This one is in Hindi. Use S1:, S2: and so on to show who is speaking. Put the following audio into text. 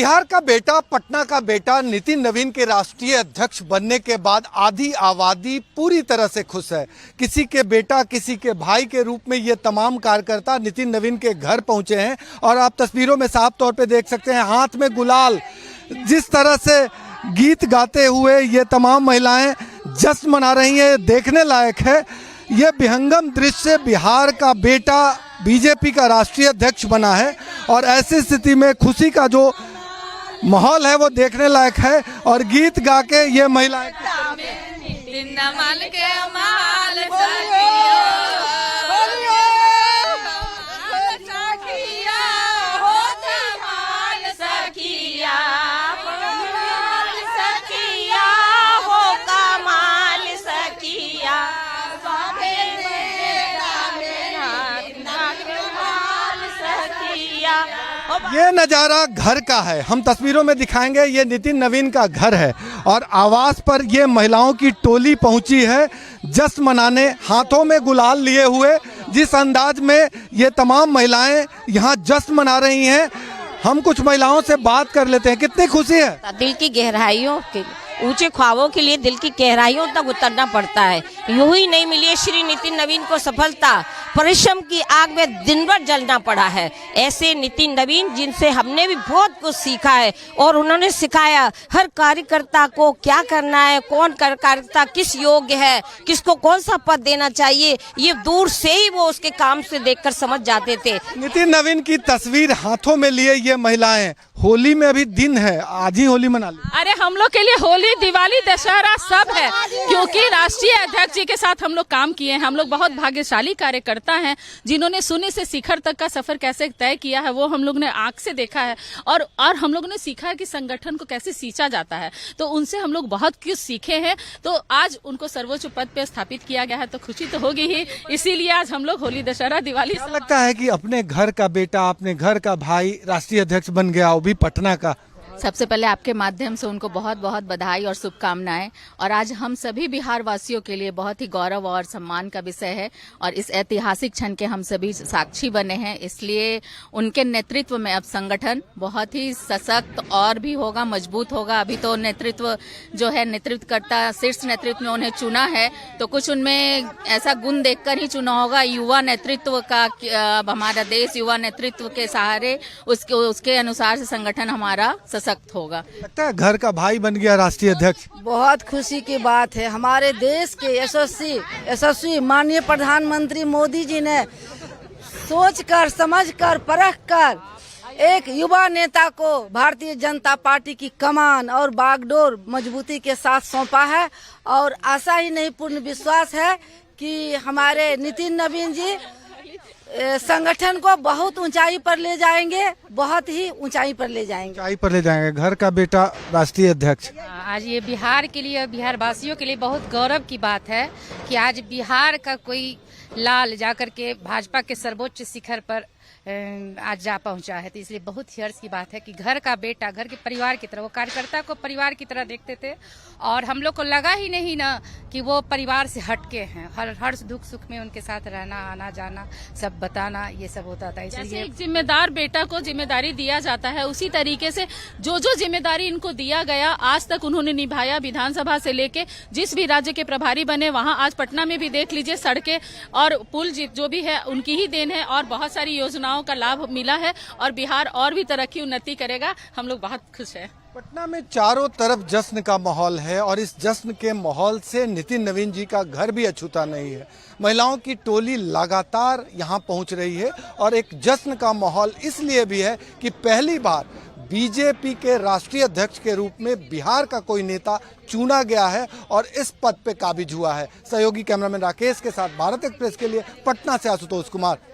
S1: बिहार का बेटा, पटना का बेटा नितिन नवीन के राष्ट्रीय अध्यक्ष बनने के बाद आधी आबादी पूरी तरह से खुश है। किसी के बेटा, किसी के भाई के रूप में ये तमाम कार्यकर्ता नितिन नवीन के घर पहुंचे हैं और आप तस्वीरों में साफ तौर पे देख सकते हैं, हाथ में गुलाल। जिस तरह से गीत गाते हुए ये तमाम महिलाएं जश्न मना रही हैं, देखने लायक है। ये विहंगम दृश्य, बिहार का बेटा बीजेपी का राष्ट्रीय अध्यक्ष बना है और ऐसी स्थिति में खुशी का जो माहौल है वो देखने लायक है। और गीत गा के ये महिलाएं ये नज़ारा घर का है, हम तस्वीरों में दिखाएंगे। ये नितिन नवीन का घर है और आवास पर ये महिलाओं की टोली पहुंची है जश्न मनाने, हाथों में गुलाल लिए हुए। जिस अंदाज में ये तमाम महिलाएं यहाँ जश्न मना रही हैं, हम कुछ महिलाओं से बात कर लेते हैं। कितनी खुशी है।
S2: दिल की गहराइयों के ऊंचे ख्वाबों के लिए दिल की गहराइयों तक उतरना पड़ता है। यूं ही नहीं मिली है श्री नितिन नवीन को सफलता, परिश्रम की आग में दिन भर जलना पड़ा है। ऐसे नितिन नवीन जिनसे हमने भी बहुत कुछ सीखा है और उन्होंने सिखाया हर कार्यकर्ता को क्या करना है, कौन कार्यकर्ता किस योग्य है, किसको कौन सा पद देना चाहिए, ये दूर से ही वो उसके काम से देखकर समझ जाते थे।
S1: नितिन नवीन की तस्वीर हाथों में लिए ये महिलाएं, होली में अभी दिन है, आज ही होली मना ली।
S3: अरे हम लोग के लिए होली, दिवाली, दशहरा सब है, क्योंकि राष्ट्रीय अध्यक्ष जी के साथ हम लोग काम किए हैं। हम लोग बहुत भाग्यशाली कार्यकर्ता हैं जिन्होंने शून्य से शिखर तक का सफर कैसे तय किया है वो हम लोग ने आंख से देखा है और हम लोगों ने सीखा है कि संगठन को कैसे सींचा जाता है। तो उनसे हम लोग बहुत कुछ सीखे हैं। तो आज उनको सर्वोच्च पद पे स्थापित किया गया है तो खुशी तो होगी ही, इसीलिए आज हम लोग होली, दशहरा, दिवाली।
S1: क्या लगता है कि अपने घर का बेटा, अपने घर का भाई राष्ट्रीय अध्यक्ष बन गया, वो भी पटना का?
S4: सबसे पहले आपके माध्यम से उनको बहुत बहुत बधाई और शुभकामनाएं। और आज हम सभी बिहार वासियों के लिए बहुत ही गौरव और सम्मान का विषय है और इस ऐतिहासिक क्षण के हम सभी साक्षी बने हैं। इसलिए उनके नेतृत्व में अब संगठन बहुत ही सशक्त और भी होगा, मजबूत होगा। अभी तो नेतृत्व जो है, नेतृत्वकर्ता शीर्ष नेतृत्व में उन्हें चुना है तो कुछ उनमें ऐसा गुण देखकर ही चुना होगा। युवा नेतृत्व का हमारा देश युवा नेतृत्व के सहारे उसके अनुसार से संगठन हमारा सशक्त होगा।
S1: लगता है घर का भाई बन गया राष्ट्रीय अध्यक्ष।
S5: बहुत खुशी की बात है। हमारे देश के यशस्वी माननीय प्रधानमंत्री मोदी जी ने सोचकर, समझकर, परखकर एक युवा नेता को भारतीय जनता पार्टी की कमान और बागडोर मजबूती के साथ सौंपा है और आशा ही नहीं पूर्ण विश्वास है कि हमारे नितिन नवीन जी संगठन को बहुत ऊंचाई पर ले जाएंगे, बहुत ही ऊंचाई पर ले जाएंगे।
S1: ऊंचाई पर ले जाएंगे घर का बेटा राष्ट्रीय अध्यक्ष।
S6: आज ये बिहार के लिए, बिहार वासियों के लिए बहुत गौरव की बात है कि आज बिहार का कोई लाल जाकर के भाजपा के सर्वोच्च शिखर पर आज जा पहुंचा है। तो इसलिए बहुत ही हर्ष की बात है कि घर का बेटा, घर के परिवार की तरह, वो कार्यकर्ता को परिवार की तरह देखते थे और हम लोग को लगा ही नहीं ना कि वो परिवार से हटके हैं। हर दुख सुख में उनके साथ रहना, आना जाना, सब बताना, ये सब होता था।
S3: इसलिए एक जिम्मेदार बेटा को जिम्मेदारी दिया जाता है, उसी तरीके से जो जिम्मेदारी इनको दिया गया आज तक उन्होंने निभाया। विधानसभा से लेके जिस भी राज्य के प्रभारी बने वहाँ, आज पटना में भी देख लीजिए सड़कें और पुल जो भी है उनकी ही देन है और बहुत सारी योजनाओं का लाभ मिला है और बिहार और भी तरक्की उन्नति करेगा। हम लोग बहुत खुश हैं।
S1: पटना में चारों तरफ जश्न का माहौल है और इस जश्न के माहौल से नितिन नवीन जी का घर भी अछूता नहीं है। महिलाओं की टोली लगातार यहाँ पहुँच रही है और एक जश्न का माहौल इसलिए भी है कि पहली बार बीजेपी के राष्ट्रीय अध्यक्ष के रूप में बिहार का कोई नेता चुना गया है और इस पद पे काबिज हुआ है। सहयोगी कैमरामैन राकेश के साथ भारत एक्सप्रेस के लिए पटना से आशुतोष कुमार।